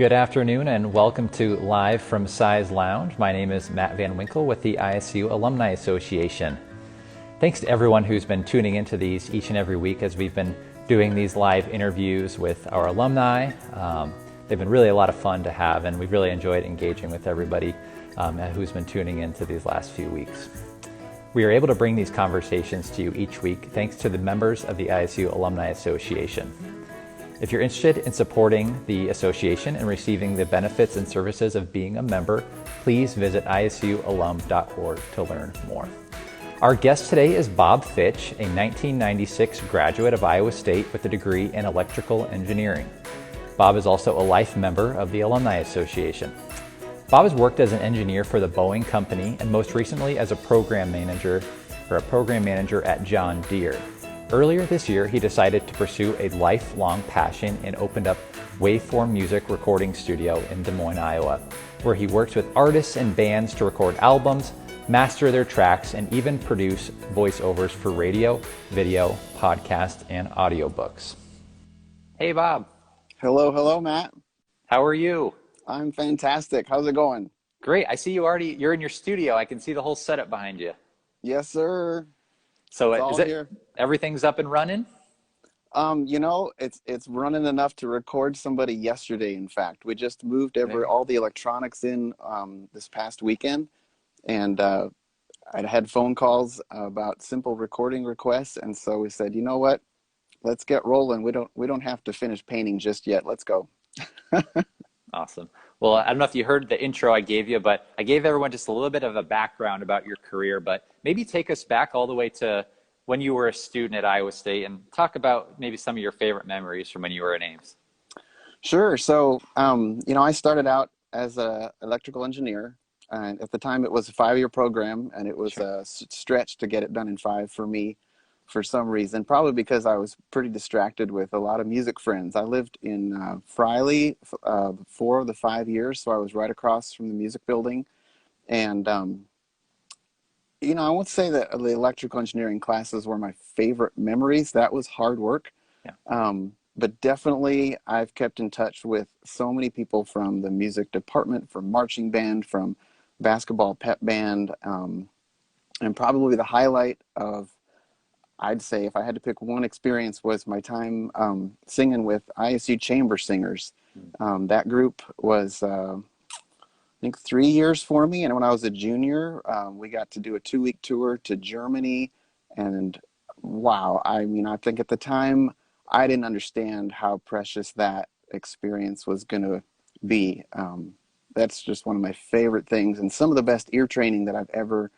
Good afternoon and welcome to Live from Size Lounge. My name is Matt Van Winkle with the ISU Alumni Association. Thanks to everyone who's been tuning into these each and every week as we've been doing these live interviews with our alumni. They've been really a lot of fun to have, and we've really enjoyed engaging with everybody who's been tuning into these last few weeks. We are able to bring these conversations to you each week thanks to the members of the ISU Alumni Association. If you're interested in supporting the association and receiving the benefits and services of being a member, please visit isualum.org to learn more. Our guest today is Bob Fitch, a 1996 graduate of Iowa State with a degree in electrical engineering. Bob is also a life member of the Alumni Association. Bob has worked as an engineer for the Boeing company and most recently as a program manager at John Deere. Earlier this year, he decided to pursue a lifelong passion and opened up Waveform Music Recording Studio in Des Moines, Iowa, where he works with artists and bands to record albums, master their tracks, and even produce voiceovers for radio, video, podcast, and audiobooks. Hey, Bob. Hello, Matt. How are you? I'm fantastic. How's it going? Great. I see you're in your studio. I can see the whole setup behind you. Yes, sir. So it's all here. Everything's up and running? It's running enough to record somebody yesterday. In fact, we just moved all the electronics in this past weekend, and I had phone calls about simple recording requests, and so we said, you know what, let's get rolling. We don't have to finish painting just yet. Let's go. Awesome. Well, I don't know if you heard the intro I gave you, but I gave everyone just a little bit of a background about your career, but maybe take us back all the way to when you were a student at Iowa State and talk about maybe some of your favorite memories from when you were at Ames. Sure. So, I started out as an electrical engineer, and at the time it was a 5-year program, and it was a stretch to get it done in 5 for me for some reason, probably because I was pretty distracted with a lot of music friends. I lived in Friley 4 of the 5 years, so I was right across from the music building. And, I won't say that the electrical engineering classes were my favorite memories. That was hard work. Yeah. But definitely I've kept in touch with so many people from the music department, from marching band, from basketball pep band, and probably the highlight of, I'd say, if I had to pick one experience, was my time singing with ISU Chamber Singers. That group was, I think, 3 years for me. And when I was a junior, we got to do a 2-week tour to Germany. And wow, I think at the time, I didn't understand how precious that experience was going to be. That's just one of my favorite things, and some of the best ear training that I've ever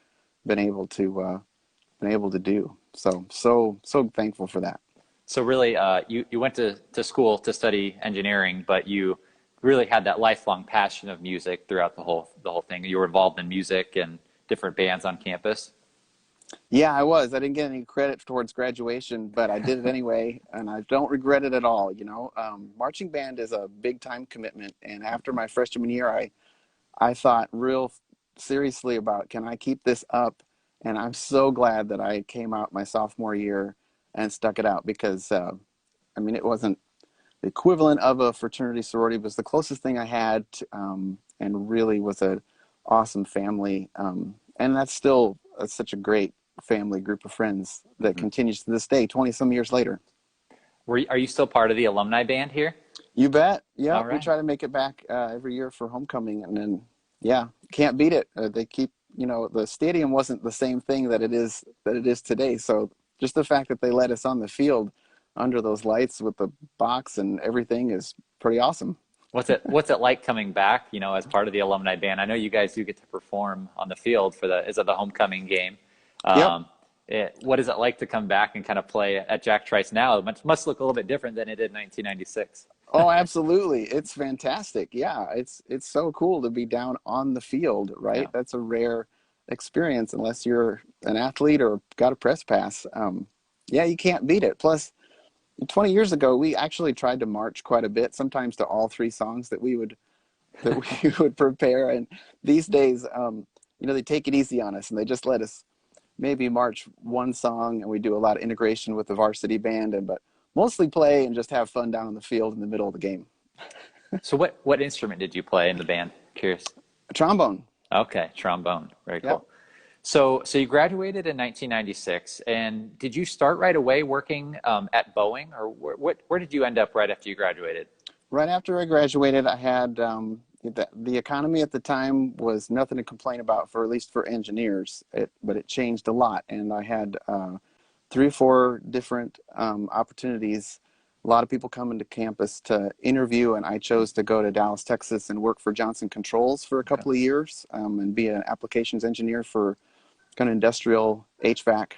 been able to do. So thankful for that. So really, you went to school to study engineering, but you really had that lifelong passion of music throughout the whole thing. You were involved in music and different bands on campus. Yeah, I was. I didn't get any credit towards graduation, but I did it anyway, and I don't regret it at all. Marching band is a big time commitment, and after my freshman year, I thought real seriously about, can I keep this up? And I'm so glad that I came out my sophomore year and stuck it out, because, it wasn't the equivalent of a fraternity sorority, but it was the closest thing I had, and really was an awesome family. And that's still such a great family group of friends that continues to this day, 20-some years later. Are you still part of the alumni band here? You bet. Yeah, All right. We try to make it back every year for homecoming, and then, can't beat it. They keep, the stadium wasn't the same thing that it is today. So just the fact that they let us on the field under those lights with the box and everything is pretty awesome. What's it like coming back, as part of the alumni band? I know you guys do get to perform on the field for the homecoming game. What is it like to come back and kind of play at Jack Trice now? It must look a little bit different than it did in 1996. Oh, absolutely. It's fantastic. Yeah, it's so cool to be down on the field, right? Yeah. That's a rare experience unless you're an athlete or got a press pass. You can't beat it. Plus, 20 years ago, we actually tried to march quite a bit, sometimes to all 3 songs that we would prepare. And these days, they take it easy on us, and they just let us maybe march 1 song, and we do a lot of integration with the varsity band, but mostly play and just have fun down on the field in the middle of the game. So what instrument did you play in the band? Curious. Trombone. Okay, trombone. Very Yep. cool. So you graduated in 1996, and did you start right away working at Boeing, or where did you end up right after you graduated? Right after I graduated, I had the economy at the time was nothing to complain about for at least for engineers. But it changed a lot, and I had three or four different opportunities. A lot of people coming to campus to interview, and I chose to go to Dallas, Texas, and work for Johnson Controls for a Okay. couple of years, and be an applications engineer for kind of industrial HVAC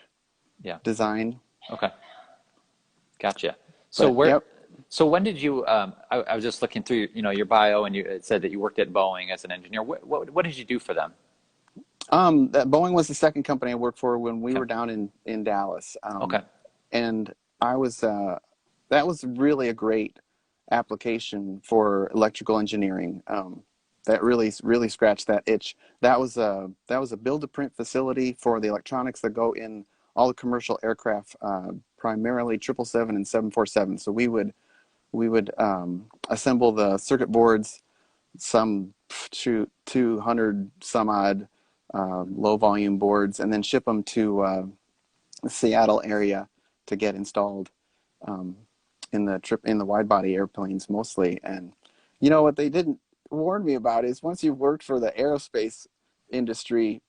Yeah. design. Okay. Gotcha. So But where, yep. so when did you? I was just looking through, your bio, and it said that you worked at Boeing as an engineer. What did you do for them? That Boeing was the second company I worked for when we Okay. were down in Dallas. Okay. And I was that was really a great application for electrical engineering. That really scratched that itch. That was a build to print facility for the electronics that go in all the commercial aircraft, primarily 777 and 747. So we would assemble the circuit boards, some 200 some odd low volume boards, and then ship them to the Seattle area to get installed um, in the wide body airplanes mostly. And what they didn't warn me about is once you've worked for the aerospace industry,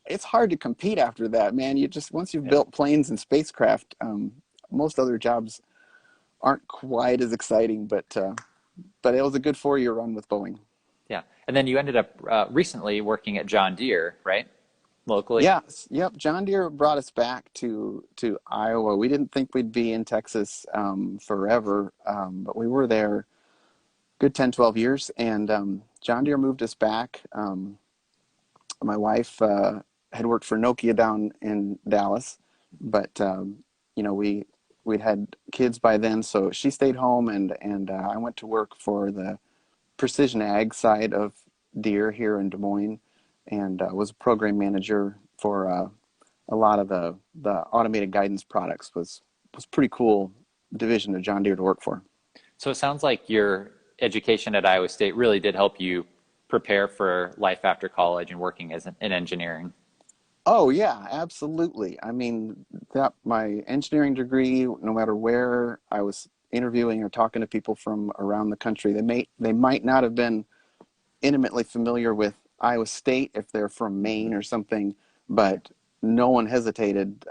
it's hard to compete after that, man. You just once you've Yeah. built planes and spacecraft, most other jobs aren't quite as exciting. But it was a good 4 year run with Boeing. Yeah. And then you ended up recently working at John Deere, right? Locally. Yeah, yep. John Deere brought us back to Iowa. We didn't think we'd be in Texas forever, but we were there good 10, 12 years, and John Deere moved us back. My wife had worked for Nokia down in Dallas, but we'd had kids by then, so she stayed home, and I went to work for the precision ag side of Deere here in Des Moines, and was a program manager for a lot of the automated guidance products. Was pretty cool division of John Deere to work for. So it sounds like your education at Iowa State really did help you prepare for life after college and working in engineering. Oh yeah, absolutely. I mean, that my engineering degree, no matter where I was interviewing or talking to people from around the country, they might not have been intimately familiar with Iowa State if they're from Mhm. Maine or something, but no one hesitated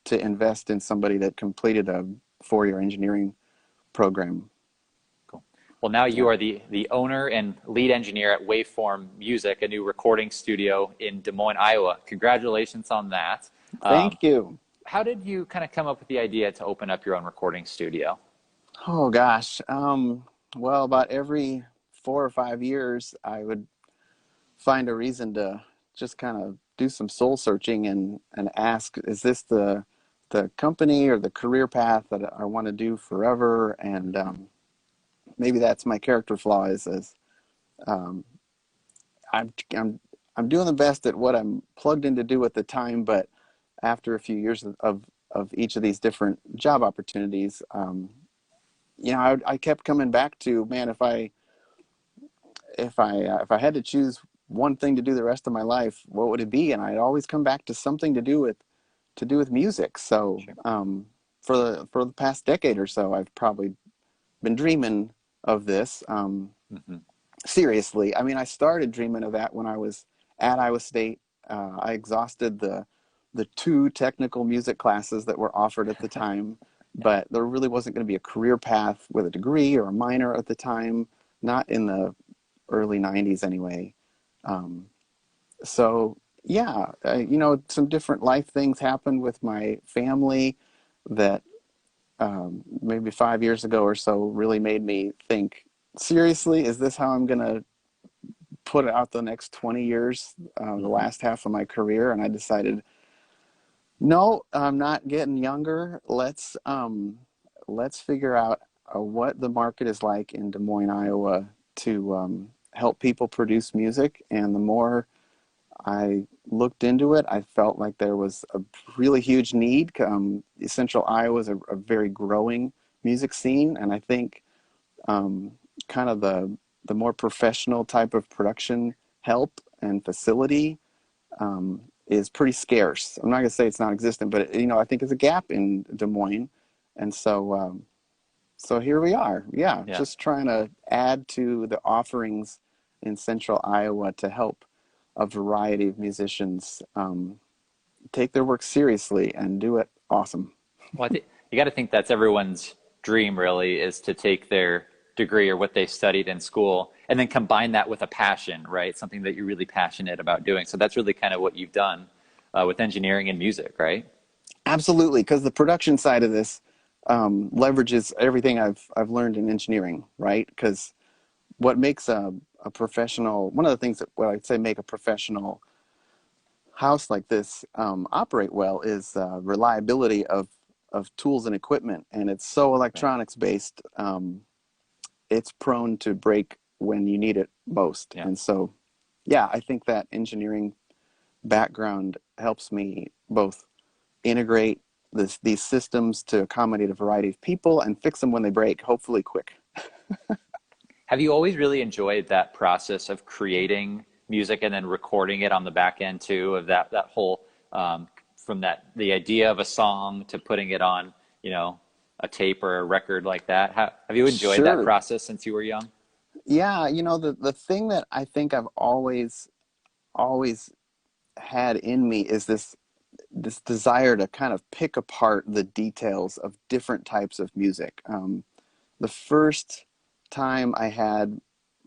to invest in somebody that completed a 4 year engineering program. Cool. Well, now you Yeah. are the owner and lead engineer at Waveform Music, a new recording studio in Des Moines, Iowa. Congratulations on that. Um, Thank you. how did you kind of come up with the idea to open up your own recording studio? Oh gosh. Well, about every 4 or 5 years, I would find a reason to just kind of do some soul searching and ask, is this the company or the career path that I want to do forever? And maybe that's my character flaw is um, I'm, I'm, I'm doing the best at what I'm plugged in to do at the time, but after a few years of each of these different job opportunities, I kept coming back to, man, if I had to choose one thing to do the rest of my life, what would it be? And I'd always come back to something to do with music. So Sure. for the past decade or so, I've probably been dreaming of this. Hmm. Seriously, I mean, I started dreaming of that when I was at Iowa State. I exhausted the two technical music classes that were offered at the time, Yeah. but there really wasn't going to be a career path with a degree or a minor at the time, not in the early 90s anyway. Um, so yeah, some different life things happened with my family that maybe 5 years ago or so really made me think, seriously, is this how I'm going to put out the next 20 years, the Hmm. last half of my career? And I decided, no, I'm not getting younger. Let's figure out what the market is like in Des Moines, Iowa, to help people produce music. And the more I looked into it, I felt like there was a really huge need. Central Iowa is a very growing music scene, and I think kind of the more professional type of production help and facility is pretty scarce. I'm not going to say it's non-existent, but I think it's a gap in Des Moines, and so here we are. Yeah, Yeah. just trying to add to the offerings in Central Iowa to help a variety of musicians take their work seriously and do it awesome. Well, I think you got to think that's everyone's dream, really, is to take their degree or what they studied in school and then combine that with a passion, right? Something that you're really passionate about doing. So that's really kind of what you've done with engineering and music, right? Absolutely, because the production side of this leverages everything I've learned in engineering, right? Because what makes a professional, one of the things that, well, I'd say make a professional house like this operate well is reliability of tools and equipment. And it's so Right. electronics based, it's prone to break when you need it most. Yeah. And so, yeah, I think that engineering background helps me both integrate these systems to accommodate a variety of people and fix them when they break, hopefully quick. Have you always really enjoyed that process of creating music and then recording it on the back end too, of that whole from the idea of a song to putting it on, a tape or a record like that? Have you enjoyed that Sure. process since you were young? Yeah, the thing that I think I've always had in me is this desire to kind of pick apart the details of different types of music. The first time I had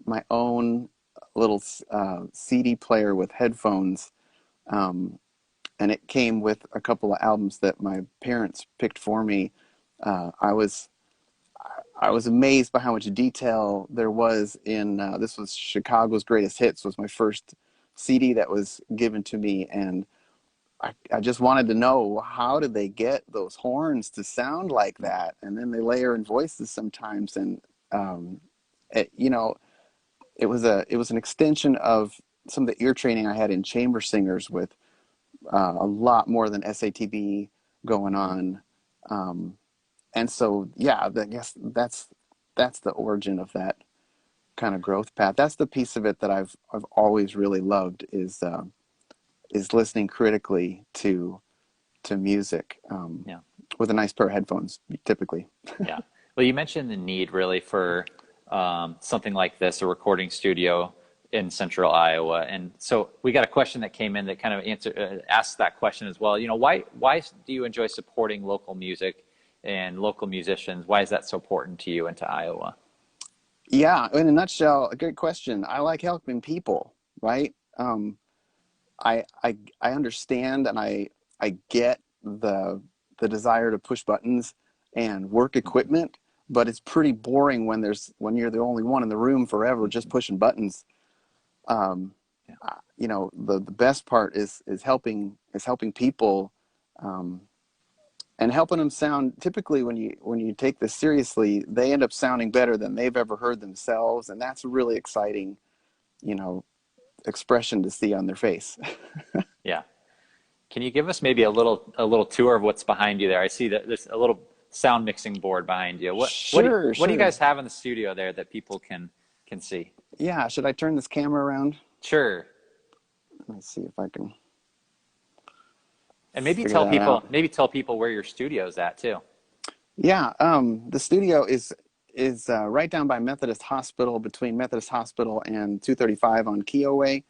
my own little CD player with headphones, um, and it came with a couple of albums that my parents picked for me. Uh, I was I was amazed by how much detail there was in this was Chicago's Greatest Hits was my first CD that was given to me, and I just wanted to know, how did they get those horns to sound like that? And then they layer in voices sometimes, and um, it, you know, it was an extension of some of the ear training I had in chamber singers with a lot more than SATB going on. Um, and so, yeah, I guess that's the origin of that kind of growth path. That's the piece of it that I've always really loved is listening critically to music Yeah. with a nice pair of headphones, typically. Yeah. Well, you mentioned the need really for something like this, a recording studio in central Iowa. And so we got a question that came in that kind of asks that question as well. Why do you enjoy supporting local music and local musicians? Why is that so important to you and to Iowa? Yeah, in a nutshell, a good question. I like helping people, right? I understand and I get the desire to push buttons and work equipment, but it's pretty boring when you're the only one in the room forever just pushing buttons. Um, Yeah. the best part is helping people, um, and helping them sound. Typically, when you take this seriously, they end up sounding better than they've ever heard themselves, and that's a really exciting, you know, expression to see on their face. Yeah. Can you give us maybe a little tour of what's behind you there? I see that there's a little sound mixing board behind you. Sure, What do you sure. guys have in the studio there that people can see? Yeah, should I turn this camera around? Sure. Let's see if I can And figure that out. maybe tell people where your studio's at too. Yeah, the studio is right down by Methodist Hospital, between Methodist Hospital and 235 on Kiowa.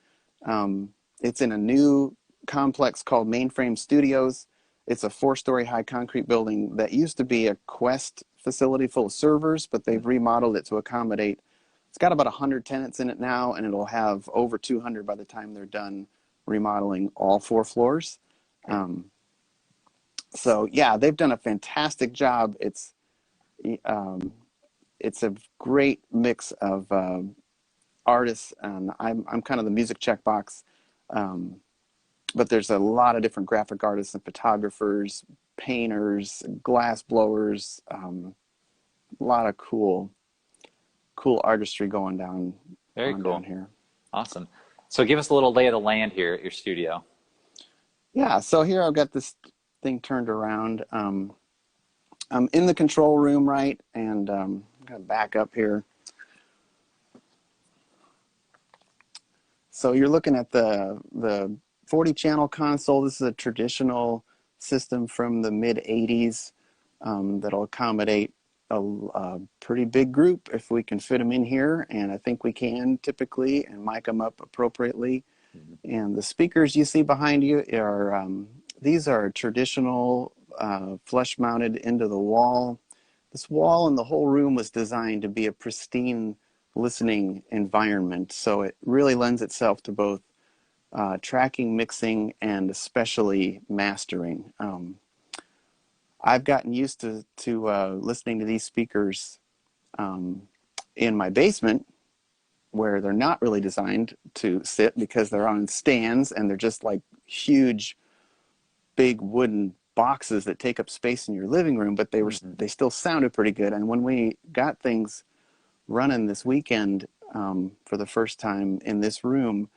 It's in a new complex called Mainframe Studios. It's a 4-story high concrete building that used to be a Quest facility full of servers, but they've remodeled it to accommodate. It's got about 100 tenants in it now, and it'll have over 200 by the time they're done remodeling all 4 floors. Great. Um, so yeah, they've done a fantastic job. Um, it's a great mix of artists, and I'm kind of the music checkbox. Um, but there's a lot of different graphic artists and photographers, painters, glass blowers, a lot of cool artistry going Very on down cool. here. Awesome. So give us a little lay of the land here at your studio. Yeah, so here I've got this thing turned around. I'm in the control room, right? And I'm gonna back up here. So you're looking at the 40 channel console. This is a traditional system from the mid 80s that'll accommodate a pretty big group if we can fit them in here, and I think we can typically, and mic them up appropriately. And the speakers you see behind you are these are traditional flush mounted into the wall. This wall and the whole room was designed to be a pristine listening environment, so it really lends itself to both tracking, mixing, and especially mastering. I've gotten used to listening to these speakers in my basement, where they're not really designed to sit because they're on stands and they're just like huge, big wooden boxes that take up space in your living room. But they still sounded pretty good. And when we got things running this weekend for the first time in this room,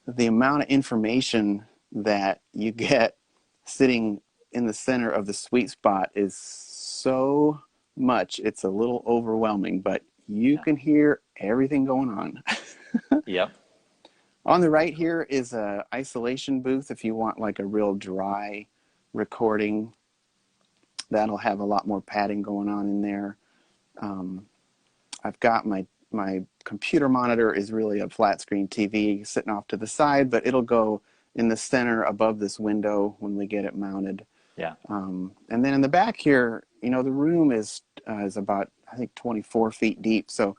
the amount of information that you get sitting in the center of the sweet spot is so much. It's a little overwhelming, but you can hear everything going on. Yep. On the right here is a isolation booth if you want like a real dry recording. That'll have a lot more padding going on in there. I've got my computer monitor is really a flat screen TV sitting off to the side, but it'll go in the center above this window when we get it mounted. Yeah. And then in the back here, the room is about, I think, 24 feet deep. So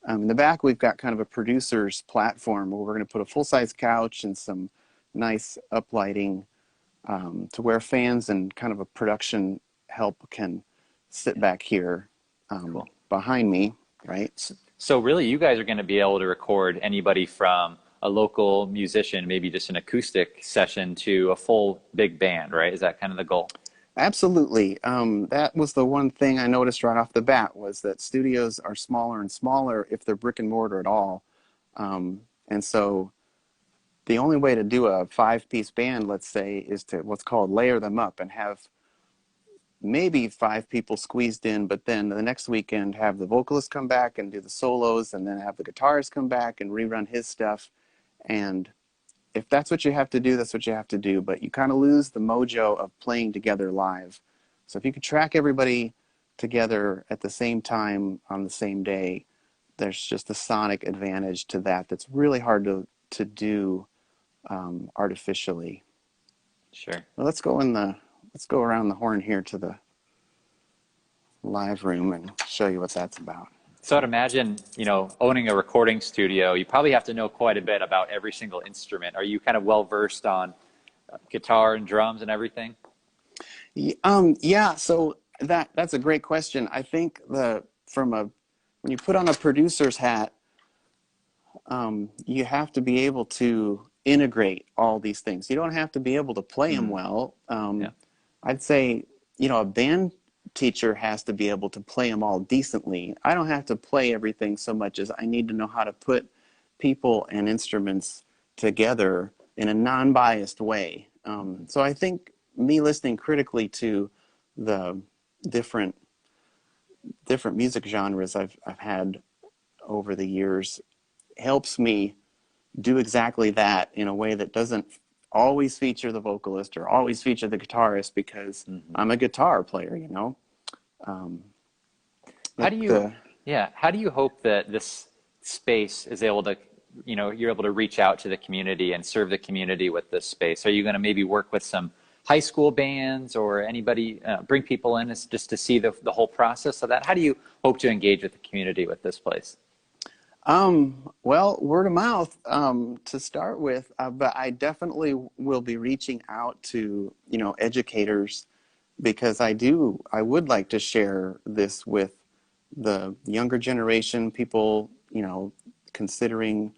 in the back, we've got kind of a producer's platform where we're going to put a full-size couch and some nice uplighting to where fans and kind of a production help can sit back here Cool. behind me, right? So really, you guys are going to be able to record anybody from a local musician, maybe just an acoustic session, to a full big band, right? Is that kind of the goal? Absolutely. That was the one thing I noticed right off the bat, was that studios are smaller and smaller if they're brick and mortar at all. And so the only way to do a 5-piece band, let's say, is to what's called layer them up and have maybe 5 people squeezed in, but then the next weekend have the vocalist come back and do the solos, and then have the guitarist come back and rerun his stuff. And if that's what you have to do, that's what you have to do. But you kind of lose the mojo of playing together live. So if you could track everybody together at the same time on the same day, there's just a sonic advantage to that that's really hard to do artificially. Sure. Well, let's go around the horn here to the live room and show you what that's about. So I'd imagine, owning a recording studio, you probably have to know quite a bit about every single instrument. Are you kind of well versed on guitar and drums and everything? Yeah. So that's a great question. I think when you put on a producer's hat, you have to be able to integrate all these things. You don't have to be able to play them well. Yeah. I'd say, a band teacher has to be able to play them all decently. I don't have to play everything so much as I need to know how to put people and instruments together in a non-biased way. So I think me listening critically to the different music genres I've had over the years helps me do exactly that in a way that doesn't always feature the vocalist or always feature the guitarist, because I'm a guitar player, How do you hope that this space is able to, you're able to reach out to the community and serve the community with this space? Are you going to maybe work with some high school bands or anybody, bring people in just to see the whole process of that? How do you hope to engage with the community with this place? Well, word of mouth to start with, but I definitely will be reaching out to, educators, because I would like to share this with the younger generation, people, considering,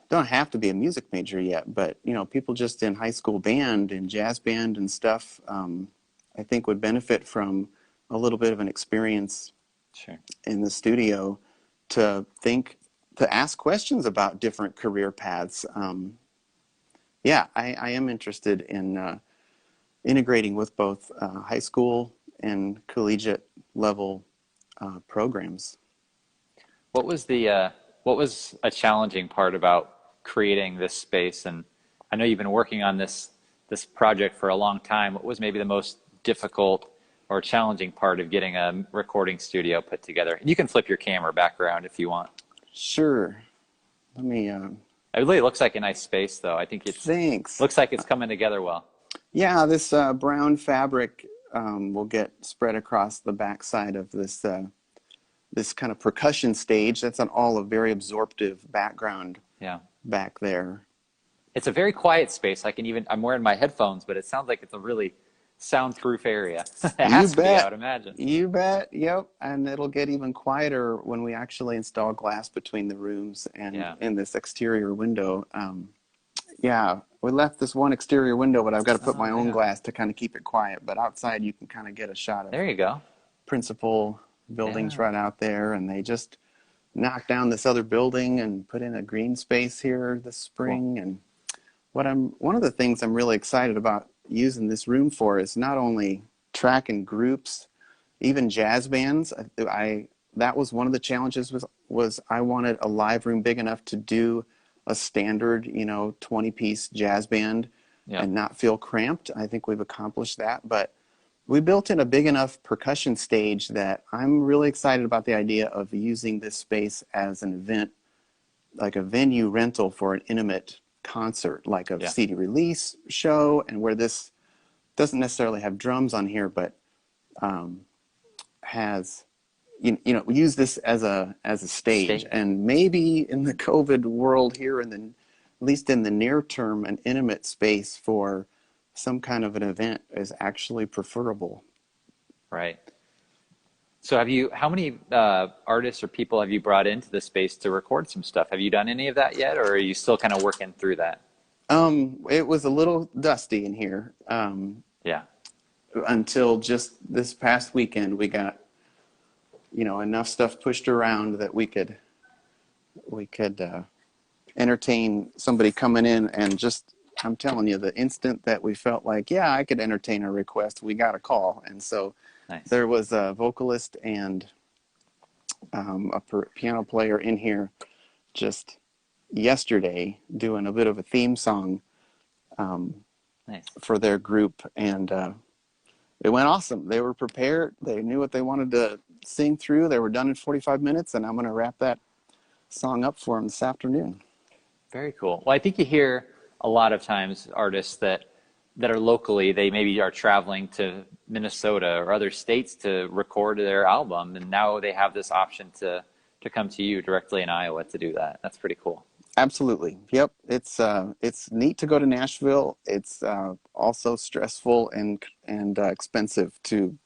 don't have to be a music major yet, but, people just in high school band and jazz band and stuff, I think would benefit from a little bit of an experience in the studio to ask questions about different career paths. I am interested in integrating with both high school and collegiate level programs. What was the What was a challenging part about creating this space? And I know you've been working on this project for a long time. What was maybe the most difficult or challenging part of getting a recording studio put together? You can flip your camera back around if you want. Sure. Let me, It really looks like a nice space, though. I think it's thanks. looks like it's coming together well. Yeah, this brown fabric will get spread across the backside of this kind of percussion stage. That's an all a very absorptive background Yeah. back there. It's a very quiet space. I'm wearing my headphones, but it sounds like it's a really soundproof area. It You has to be, I bet. would imagine. You bet. Yep. And it'll get even quieter when we actually install glass between the rooms and Yeah. in this exterior window. Yeah, we left this one exterior window, but I've got to put Oh, my own yeah. glass to kind of keep it quiet. But outside, you can kind of get a shot of There you go. principal buildings Yeah. right out there. And they just knocked down this other building and put in a green space here this Cool. spring. And one of the things I'm really excited about using this room for is not only tracking groups, even jazz bands. I that was one of the challenges was I wanted a live room big enough to do a standard, 20-piece jazz band Yeah. and not feel cramped. I think we've accomplished that, but we built in a big enough percussion stage that I'm really excited about the idea of using this space as an event, like a venue rental for an intimate concert, like a Yeah. CD release show, and where this doesn't necessarily have drums on here, but has use this as a stage. Stage. And maybe in the COVID world here, and then at least in the near term, an intimate space for some kind of an event is actually preferable. Right. So how many artists or people have you brought into the space to record some stuff? Have you done any of that yet, or are you still kind of working through that? It was a little dusty in here Yeah. until just this past weekend. We got enough stuff pushed around that we could entertain somebody coming in, and just I'm telling you, the instant that we felt like, yeah, I could entertain a request, we got a call. And so Nice. there was a vocalist and piano player in here just yesterday doing a bit of a theme song Nice. for their group, and it went awesome. They were prepared. They knew what they wanted to sing through. They were done in 45 minutes, and I'm going to wrap that song up for them this afternoon. Very cool. Well, I think you hear a lot of times artists that are locally, they maybe are traveling to Minnesota or other states to record their album, and now they have this option to come to you directly in Iowa to do that. That's pretty cool. Absolutely. Yep. It's neat to go to Nashville. It's also stressful and expensive to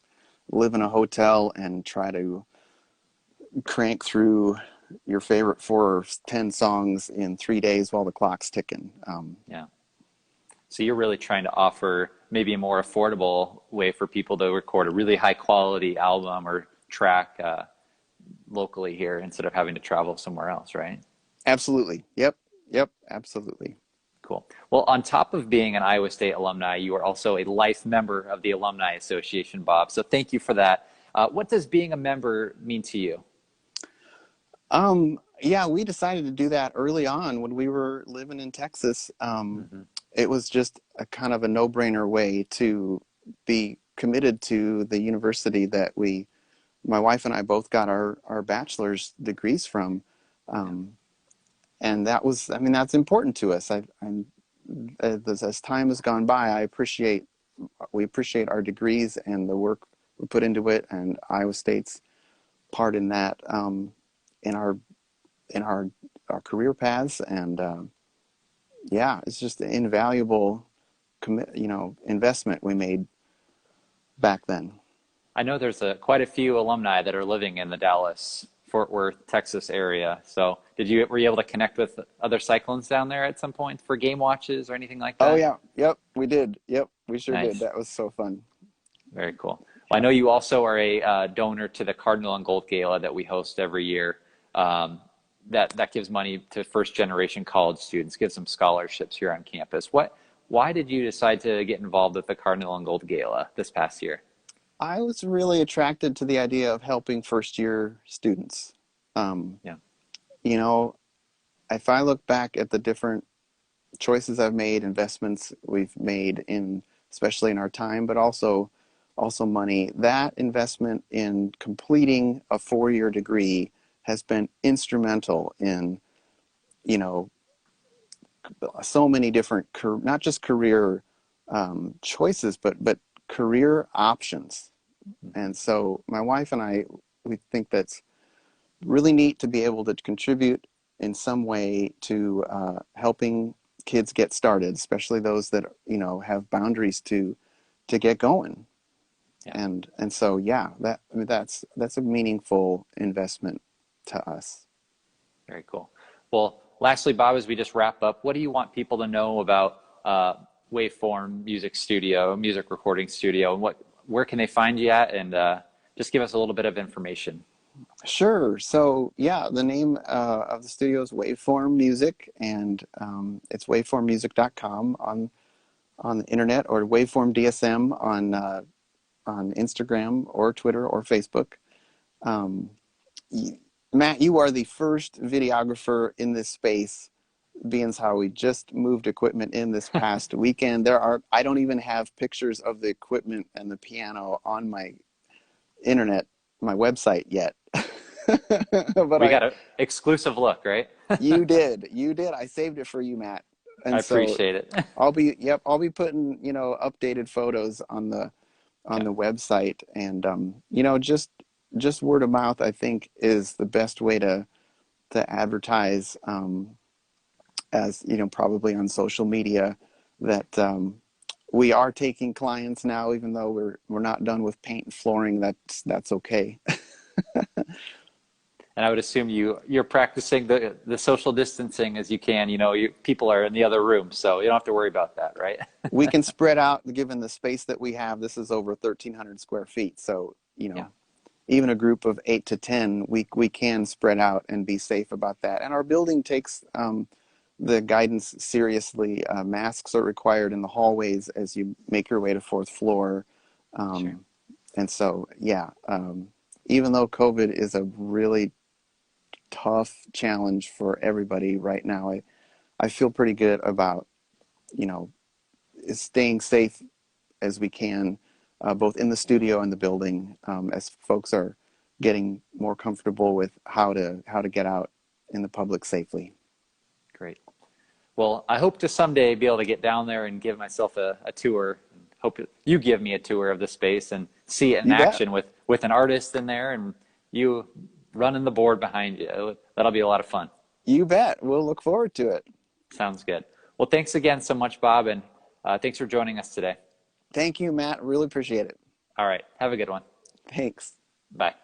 live in a hotel and try to crank through your favorite 4 or 10 songs in 3 days while the clock's ticking. Yeah. So you're really trying to offer maybe a more affordable way for people to record a really high quality album or track locally here instead of having to travel somewhere else, right? Absolutely. Yep. Yep. Absolutely. Cool. Well, on top of being an Iowa State alumni, you are also a life member of the Alumni Association, Bob. So thank you for that. What does being a member mean to you? Yeah, we decided to do that early on when we were living in Texas. It was just a kind of a no-brainer way to be committed to the university that my wife and I both got our bachelor's degrees from. And that's important to us. As time has gone by, we appreciate our degrees and the work we put into it, and Iowa State's part in that, in our career paths. And yeah, it's just an invaluable investment we made back then. I know there's quite a few alumni that are living in the Dallas, Fort Worth, Texas area. So were you able to connect with other Cyclones down there at some point for game watches or anything like that? Oh yeah, yep, we did. Yep, we sure did. Nice. That was so fun. Very cool. Well, I know you also are a donor to the Cardinal and Gold Gala that we host every year. That gives money to first generation college students, gives them scholarships here on campus. Why did you decide to get involved with the Cardinal and Gold Gala this past year? I was really attracted to the idea of helping first year students. Yeah. you know, if I look back at the different choices I've made, investments we've made in, especially in our time, but also money, that investment in completing a 4-year degree has been instrumental in, you know, so many different, not just career choices, but career options. And so my wife and I, we think that's really neat to be able to contribute in some way to helping kids get started, especially those that have boundaries to get going. Yeah. And so yeah, that's a meaningful investment to us. Very cool. Well, lastly, Bob, as we just wrap up, what do you want people to know about Waveform Music Studio, music recording studio, and where can they find you at? And just give us a little bit of information. Sure. So yeah, the name of the studio is Waveform Music, and it's waveformmusic.com on the internet, or Waveform DSM on Instagram or Twitter or Facebook. Um, Matt, you are the first videographer in this space, being as how we just moved equipment in this past weekend. I don't even have pictures of the equipment and the piano on my internet, my website yet. But We got an exclusive look, right? you did. I saved it for you, Matt. I And so appreciate it. I'll be putting, updated photos on Yeah, the website, and just word of mouth, I think, is the best way to advertise, as probably on social media, that we are taking clients now, even though we're not done with paint and flooring. That's okay. and I would assume you're practicing the social distancing as you can. People are in the other room, so you don't have to worry about that, right? We can spread out given the space that we have. This is over 1,300 square feet, so Yeah, even a group of 8 to 10, we can spread out and be safe about that. And our building takes the guidance seriously. Masks are required in the hallways as you make your way to fourth floor. sure. Um, and so, yeah, even though COVID is a really tough challenge for everybody right now, I feel pretty good about, you know, staying safe as we can, both in the studio and the building, as folks are getting more comfortable with how to get out in the public safely. Great. Well, I hope to someday be able to get down there and give myself a tour. Hope you give me a tour of the space and see it in You bet. action with an artist in there and you running the board behind you. That'll be a lot of fun. You bet. We'll look forward to it. Sounds good. Well, thanks again so much, Bob, and thanks for joining us today. Thank you, Matt. Really appreciate it. All right. Have a good one. Thanks. Bye.